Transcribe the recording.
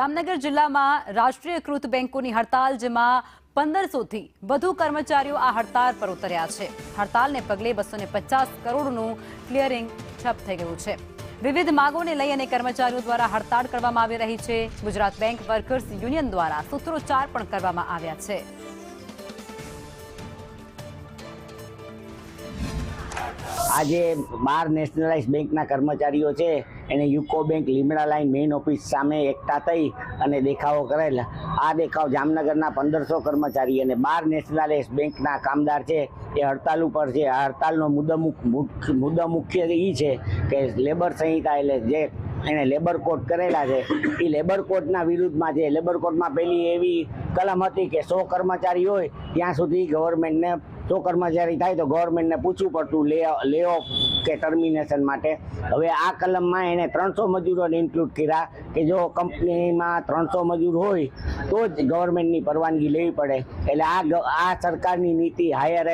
જામનગર જિલ્લામાં રાષ્ટ્રીયકૃત બેંકોની હડતાલ, જેમાં 1500થી વધુ કર્મચારીઓ આ હડતાલ પર ઉતર્યા છે। હડતાલને પગલે 250 કરોડનું ક્લિયરિંગ ઠપ થઈ ગયું છે। વિવિધ માંગોને લઈ અને કર્મચારીઓ દ્વારા હડતાળ કરવામાં આવી રહી છે। ગુજરાત બેંક વર્કર્સ યુનિયન દ્વારા સૂત્રોચ્ચાર પણ કરવામાં આવ્યા છે। આજે 12 નેશનલાઇઝ બેંકના કર્મચારીઓ છે એને યુકો બેંક લીમડા લાઈન મેઇન ઓફિસ સામે એકઠા થઈ અને દેખાવો કરેલ। આ દેખાવ જામનગરના 1500 કર્મચારી અને 12 નેશનલાઇઝ બેંકના કામદાર છે એ હડતાલ ઉપર છે। આ હડતાલનો મુદ્દો મુખ્ય એ છે કે લેબર સંહિતા એટલે જે એને લેબર કોડ કરેલા છે એ લેબર કોડના વિરુદ્ધમાં છે। લેબર કોડમાં પહેલી એવી કલમ હતી કે 100 કર્મચારી હોય ત્યાં સુધી ગવર્મેન્ટને 100 કર્મચારી થાય તો ગવર્મેન્ટને પૂછવું પડતું લે ઓફ કે ટર્મિનેશન માટે। હવે આ કલમમાં એને 300 મજૂરોને ઇન્ક્લુડ કર્યા કે જો કંપનીમાં 300 મજૂર હોય તો જ ગવર્મેન્ટની પરવાનગી લેવી પડે। એટલે આ સરકારની નીતિ હાયર